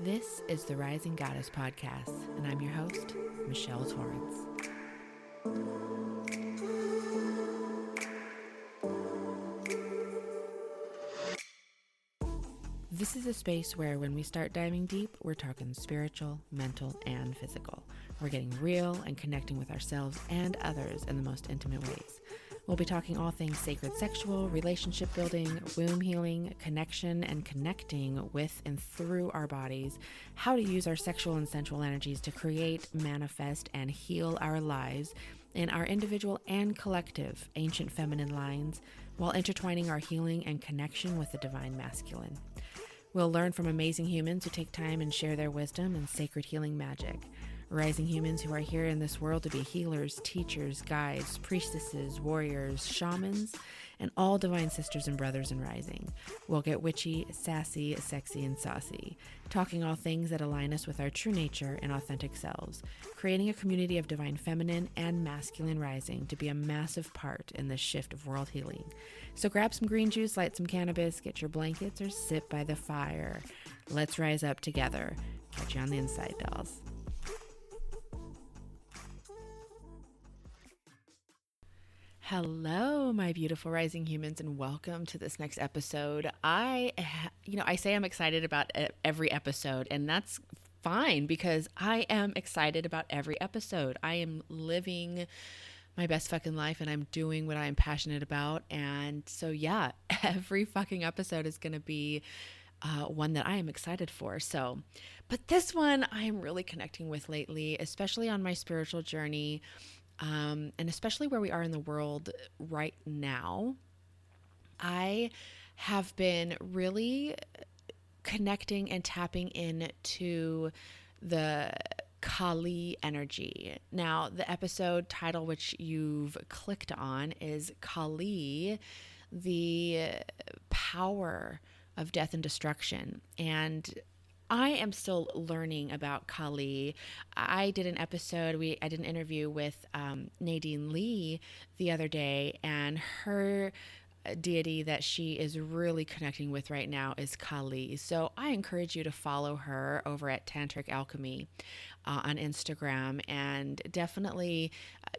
This is the Rising Goddess Podcast, and I'm your host, Michelle Torrance. This is a space where when we start diving deep, we're talking spiritual, mental, and physical. We're getting real and connecting with ourselves and others in the most intimate ways. We'll be talking all things sacred sexual, relationship building, womb healing, connection, and connecting with and through our bodies, how to use our sexual and sensual energies to create, manifest, and heal our lives in our individual and collective ancient feminine lines, while intertwining our healing and connection with the divine masculine. We'll learn from amazing humans who take time and share their wisdom and sacred healing magic. Rising humans who are here in this world to be healers, teachers, guides, priestesses, warriors, shamans, and all divine sisters and brothers in rising. We'll get witchy, sassy, sexy, and saucy, talking all things that align us with our true nature and authentic selves, creating a community of divine feminine and masculine rising to be a massive part in this shift of world healing. So grab some green juice, light some cannabis, get your blankets, or sit by the fire. Let's rise up together. Catch you on the inside, dolls. Hello, my beautiful rising humans, and welcome to this next episode. I say I'm excited about every episode, and that's fine because I am excited about every episode. I am living my best fucking life and I'm doing what I'm passionate about. And so, yeah, every fucking episode is going to be one that I am excited for. So, but this one I am really connecting with lately, especially on my spiritual journey. And especially where we are in the world right now, I have been really connecting and tapping into the Kali energy. Now, the episode title, which you've clicked on, is Kali, the power of death and destruction. And I am still learning about Kali. I did an episode, I did an interview with Nadine Lee the other day, and her deity that she is really connecting with right now is Kali. So I encourage you to follow her over at Tantric Alchemy on Instagram, and definitely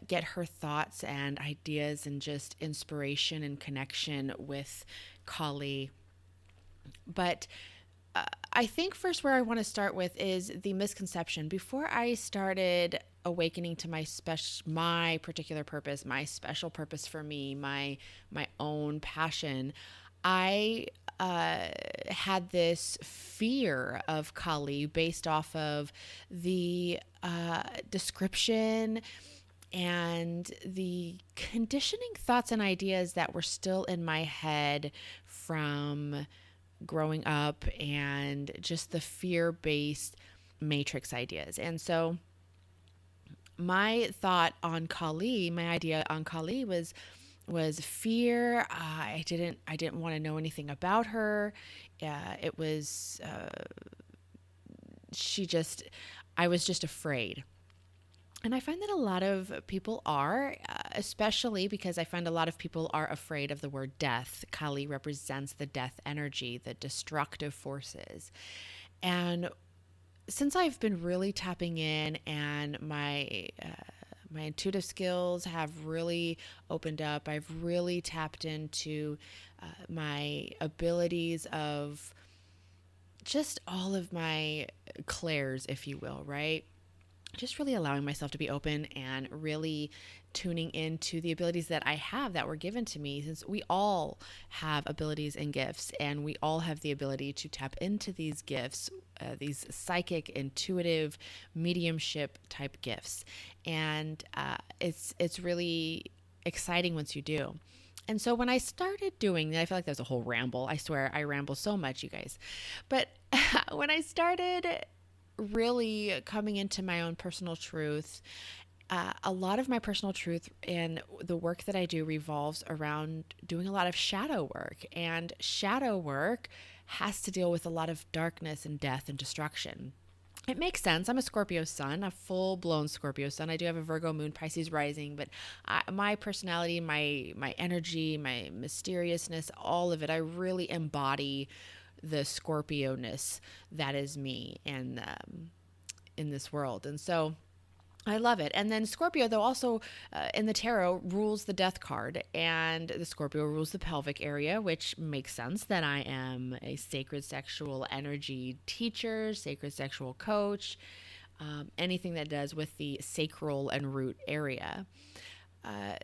get her thoughts and ideas and just inspiration and connection with Kali. But I think first where I want to start with is the misconception. Before I started awakening to my particular purpose, my special purpose for me, my own passion, I had this fear of Kali based off of the description and the conditioning thoughts and ideas that were still in my head from growing up, and just the fear-based matrix ideas. And so my thought on Kali, my idea on Kali was fear. I didn't want to know anything about her. It was I was just afraid. And I find that a lot of people are, especially because I find a lot of people are afraid of the word death. Kali represents the death energy, the destructive forces. And since I've been really tapping in, and my intuitive skills have really opened up, I've really tapped into my abilities of just all of my clairs, if you will, right? Just really allowing myself to be open and really tuning into the abilities that I have that were given to me, since we all have abilities and gifts, and we all have the ability to tap into these gifts, these psychic, intuitive, mediumship type gifts. And it's really exciting once you do. And so when I started doing that, I feel like that was a whole ramble. I swear I ramble so much, you guys. But when I started really coming into my own personal truth, a lot of my personal truth and the work that I do revolves around doing a lot of shadow work. And shadow work has to deal with a lot of darkness and death and destruction. It makes sense. I'm a Scorpio sun, a full-blown Scorpio sun. I do have a Virgo moon, Pisces rising, but my personality, my energy, my mysteriousness, all of it, I really embody the Scorpio-ness that is me and in this world. And so I love it. And then Scorpio, though, also in the tarot rules the death card, and the Scorpio rules the pelvic area, which makes sense that I am a sacred sexual energy teacher, sacred sexual coach, anything that does with the sacral and root area.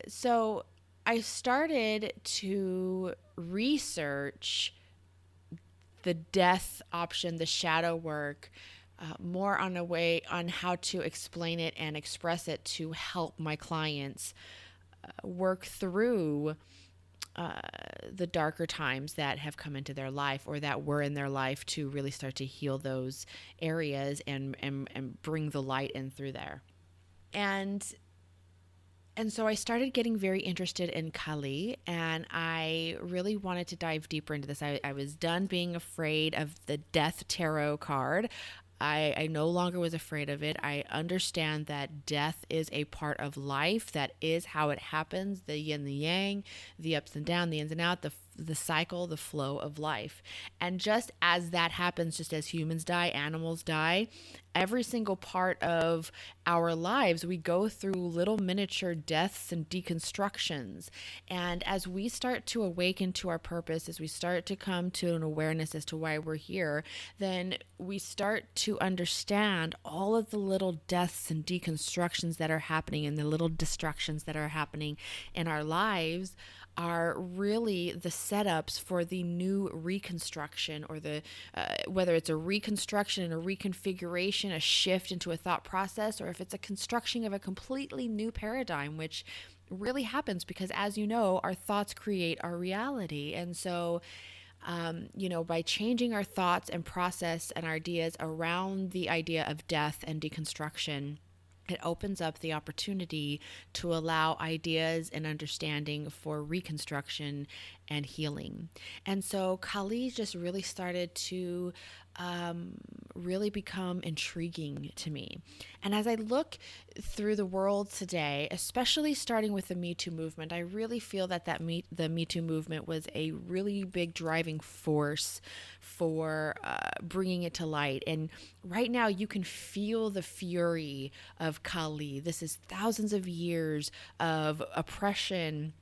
So I started to research the death option, the shadow work, more on a way on how to explain it and express it to help my clients work through the darker times that have come into their life or that were in their life, to really start to heal those areas and bring the light in through there. And so I started getting very interested in Kali, and I really wanted to dive deeper into this. I was done being afraid of the death tarot card. I no longer was afraid of it. I understand that death is a part of life. That is how it happens, the yin, the yang, the ups and downs, the ins and outs, the cycle, the flow of life. And just as that happens, just as humans die, animals die, every single part of our lives, we go through little miniature deaths and deconstructions. And as we start to awaken to our purpose, as we start to come to an awareness as to why we're here, then we start to understand all of the little deaths and deconstructions that are happening, and the little destructions that are happening in our lives are really the setups for the new reconstruction, or the whether it's a reconstruction, a reconfiguration, a shift into a thought process, or if it's a construction of a completely new paradigm, which really happens because, as you know, our thoughts create our reality. And so by changing our thoughts and process and ideas around the idea of death and deconstruction, it opens up the opportunity to allow ideas and understanding for reconstruction and healing. And so Kali just really started to really become intriguing to me. And as I look through the world today, especially starting with the Me Too movement, I really feel that the Me Too movement was a really big driving force for bringing it to light. And right now you can feel the fury of Kali. This is thousands of years of oppression,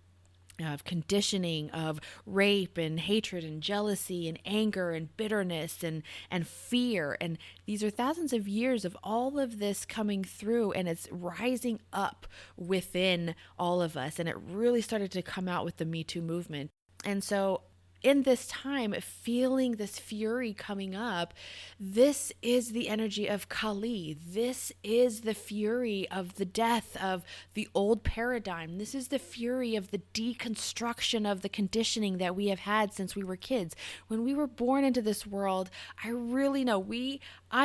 of conditioning, of rape and hatred and jealousy and anger and bitterness and fear. And these are thousands of years of all of this coming through, and it's rising up within all of us. And it really started to come out with the Me Too movement. And so in this time, feeling this fury coming up, this is the energy of Kali. This is the fury of the death of the old paradigm. This is the fury of the deconstruction of the conditioning that we have had since we were kids. When we were born into this world, I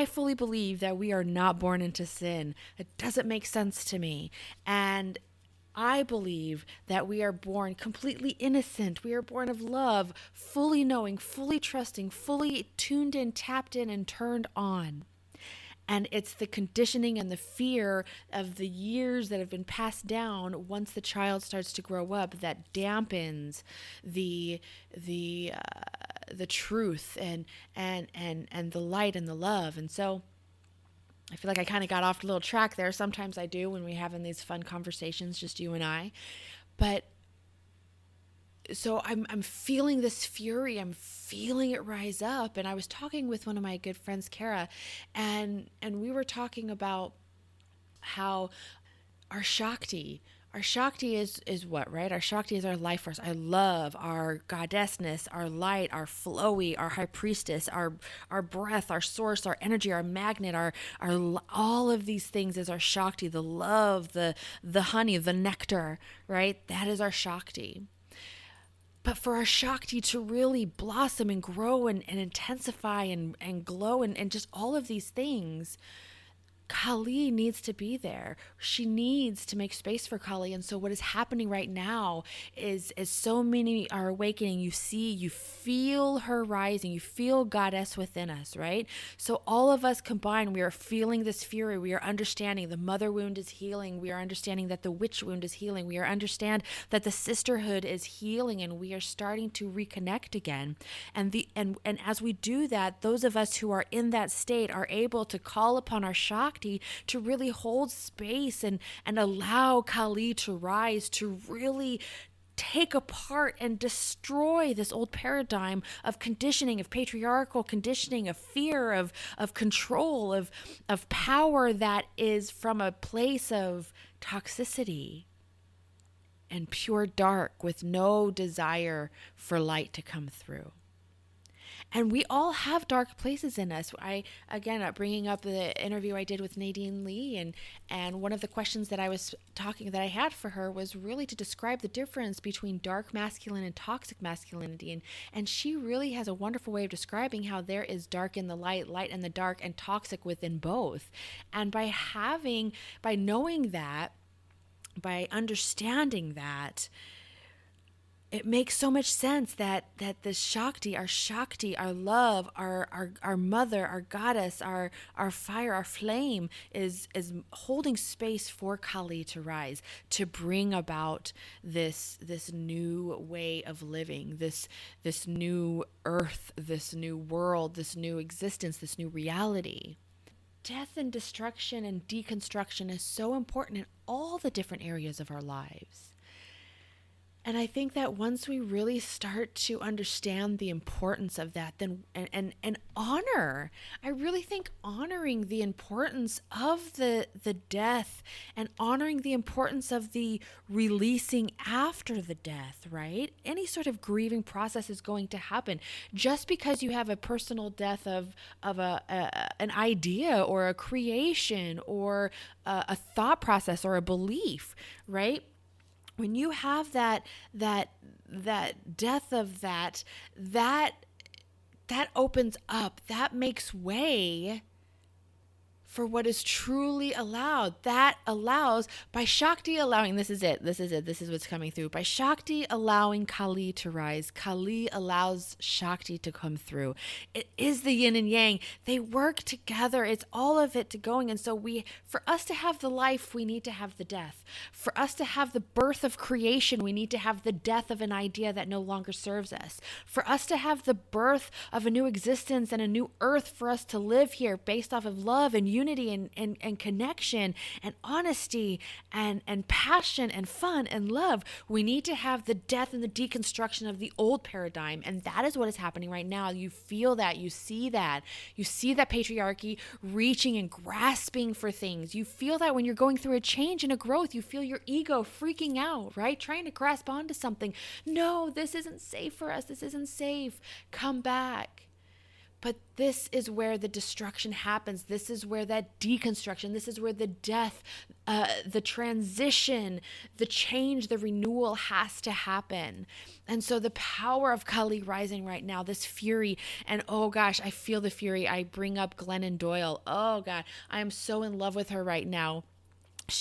fully believe that we are not born into sin. It doesn't make sense to me. And I believe that we are born completely innocent. We are born of love, fully knowing, fully trusting, fully tuned in, tapped in, and turned on. And it's the conditioning and the fear of the years that have been passed down once the child starts to grow up that dampens the truth and the light and the love. And so I feel like I kind of got off a little track there. Sometimes I do when we're having these fun conversations, just you and I. But so I'm feeling this fury. I'm feeling it rise up. And I was talking with one of my good friends, Kara, and we were talking about how our Shakti is what, right? Our Shakti is our life force, our love, our goddessness, our light, our flowy, our high priestess, our breath, our source, our energy, our magnet, our all of these things is our Shakti, the love, the honey, the nectar, right? That is our Shakti. But for our Shakti to really blossom and grow and intensify and glow and just all of these things, Kali needs to be there. She needs to make space for Kali. And so what is happening right now is as so many are awakening, you feel her rising, you feel goddess within us, right? So all of us combined, we are feeling this fury. We are understanding the mother wound is healing. We are understanding that the witch wound is healing. We are understand that the sisterhood is healing, and we are starting to reconnect again. And as we do that, those of us who are in that state are able to call upon our Shakti to really hold space and allow Kali to rise, to really take apart and destroy this old paradigm of conditioning, of patriarchal conditioning, of fear, of control, of power that is from a place of toxicity and pure dark with no desire for light to come through. And we all have dark places in us. Bringing up the interview I did with Nadine Lee, and one of the questions that I had for her was really to describe the difference between dark masculine and toxic masculinity. And she really has a wonderful way of describing how there is dark in the light, light in the dark, and toxic within both. And by knowing that, by understanding that, it makes so much sense that the Shakti, our love, our mother, our goddess, our fire, our flame is holding space for Kali to rise, to bring about this new way of living, this new earth, this new world, this new existence, this new reality. Death and destruction and deconstruction is so important in all the different areas of our lives. And I think that once we really start to understand the importance of that, then and honor, I really think honoring the importance of the death and honoring the importance of the releasing after the death, right? Any sort of grieving process is going to happen. Just because you have a personal death of an idea or a creation or a thought process or a belief, right? When you have that death of that opens up, that makes way for what is truly allowed. That allows, by Shakti allowing, this is what's coming through. By Shakti allowing Kali to rise, Kali allows Shakti to come through. It is the yin and yang. They work together. It's all of it to going. And so for us to have the life, we need to have the death. For us to have the birth of creation, we need to have the death of an idea that no longer serves us. For us to have the birth of a new existence and a new earth for us to live here based off of love and unity and connection and honesty and passion and fun and love, we need to have the death and the deconstruction of the old paradigm. And that is what is happening right now. You feel that, you see that patriarchy reaching and grasping for things. You feel that when you're going through a change and a growth, you feel your ego freaking out, right? Trying to grasp onto something. No, this isn't safe for us. This isn't safe. Come back. But this is where the destruction happens. This is where that deconstruction, this is where the death, the transition, the change, the renewal has to happen. And so the power of Kali rising right now, this fury, and oh gosh, I feel the fury. I bring up Glennon Doyle. Oh God, I am so in love with her right now.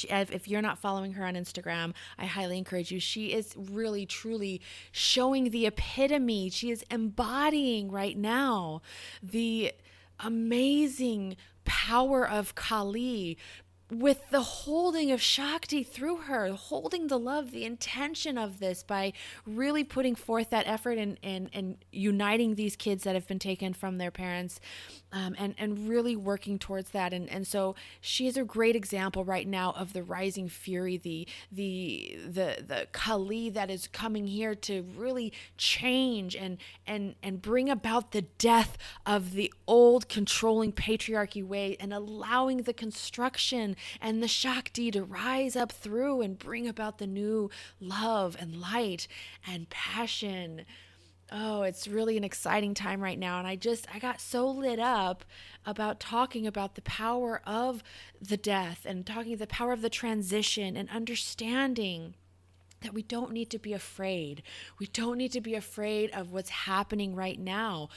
If you're not following her on Instagram, I highly encourage you. She is really, truly showing the epitome. She is embodying right now the amazing power of Kali with the holding of Shakti through her, holding the love, the intention of this by really putting forth that effort and uniting these kids that have been taken from their parents, and really working towards that. And so she is a great example right now of the rising fury, the Kali that is coming here to really change and bring about the death of the old controlling patriarchy way and allowing the construction and the Shakti to rise up through and bring about the new love and light and passion. Oh, it's really an exciting time right now. And I got so lit up about talking about the power of the death and talking the power of the transition and understanding that we don't need to be afraid. We don't need to be afraid of what's happening right now.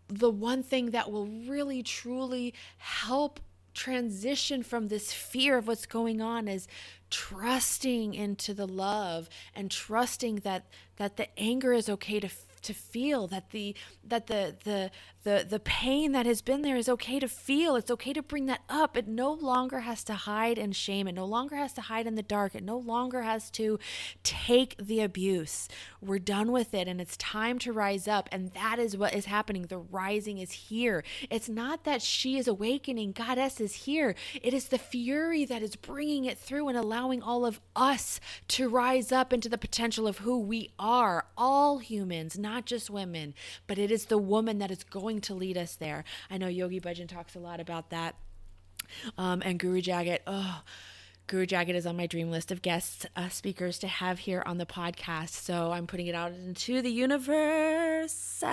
The one thing that will really, truly help transition from this fear of what's going on is trusting into the love and trusting that the anger is okay to feel, that the pain that has been there is okay to feel. It's okay to bring that up. It no longer has to hide in shame. It no longer has to hide in the dark. It no longer has to take the abuse. We're done with it, and it's time to rise up. And that is what is happening. The rising is here. It's not that she is awakening. Goddess is here. It is the fury that is bringing it through and allowing all of us to rise up into the potential of who we are. All humans, not just women, but it is the woman that is going to lead us there. I know Yogi Bhajan talks a lot about that. And Guru Jagat, Guru Jagat is on my dream list of guest speakers to have here on the podcast. So I'm putting it out into the universe.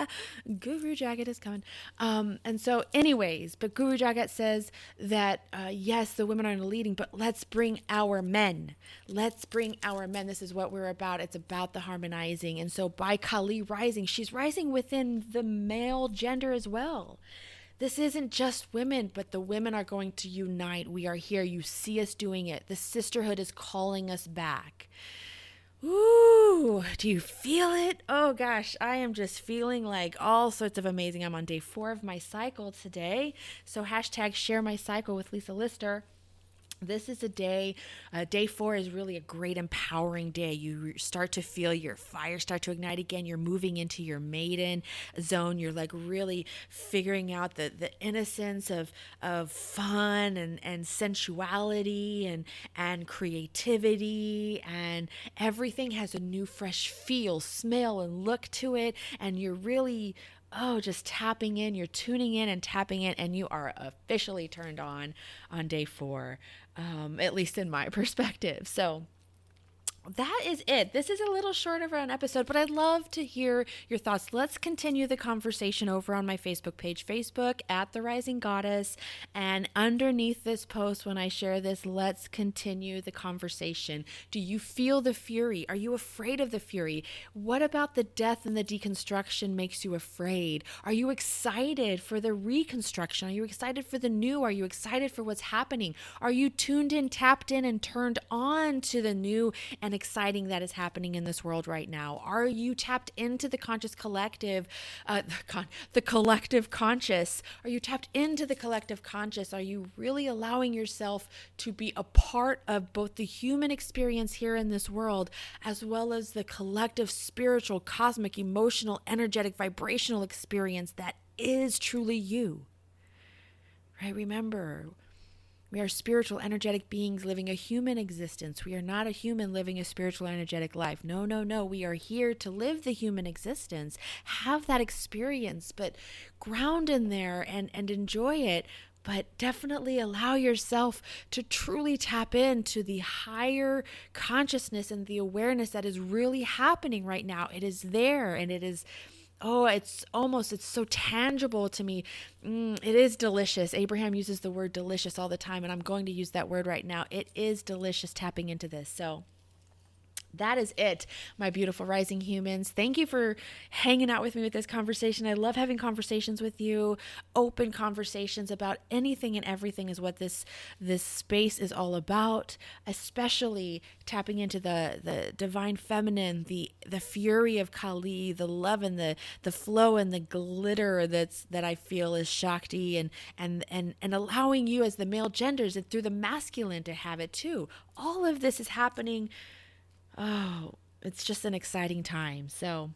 Guru Jagat is coming. And so anyways, but Guru Jagat says that, yes, the women are leading, but let's bring our men. Let's bring our men. This is what we're about. It's about the harmonizing. And so by Kali rising, she's rising within the male gender as well. This isn't just women, but the women are going to unite. We are here. You see us doing it. The sisterhood is calling us back. Ooh, do you feel it? Oh gosh, I am just feeling like all sorts of amazing. I'm on day 4 of my cycle today. So hashtag share my cycle with Lisa Lister. This is a day, day 4 is really a great empowering day. You start to feel your fire start to ignite again. You're moving into your maiden zone. You're like really figuring out the innocence of fun and sensuality and creativity, and everything has a new fresh feel, smell, and look to it. And you're really just tapping in, you're tuning in and tapping in, and you are officially turned on day 4, at least in my perspective. So that is it. This is a little short of an episode, but I'd love to hear your thoughts. Let's continue the conversation over on my Facebook page, Facebook at The Rising Goddess. And underneath this post, when I share this, let's continue the conversation. Do you feel the fury? Are you afraid of the fury? What about the death and the deconstruction makes you afraid? Are you excited for the reconstruction? Are you excited for the new? Are you excited for what's happening? Are you tuned in, tapped in, and turned on to the new and exciting that is happening in this world right now? Are you tapped into the conscious collective, the collective conscious? Are you tapped into the collective conscious? Are you really allowing yourself to be a part of both the human experience here in this world, as well as the collective spiritual, cosmic, emotional, energetic, vibrational experience that is truly you? Right? Remember, we are spiritual, energetic beings living a human existence. We are not a human living a spiritual, energetic life. No, no, no. We are here to live the human existence, have that experience, but ground in there and enjoy it. But definitely allow yourself to truly tap into the higher consciousness and the awareness that is really happening right now. It is there, and it is... it's so tangible to me. It is delicious. Abraham uses the word delicious all the time, and I'm going to use that word right now. It is delicious tapping into this. So that is it, my beautiful rising humans. Thank you for hanging out with me with this conversation. I love having conversations with you. Open conversations about anything and everything is what this space is all about, especially tapping into the divine feminine, the fury of Kali, the love and the flow and the glitter that I feel is Shakti, and allowing you as the male genders and through the masculine to have it too. All of this is happening. It's just an exciting time. So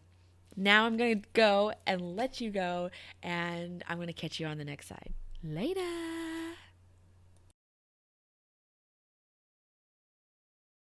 now I'm going to go and let you go, and I'm going to catch you on the next side. Later.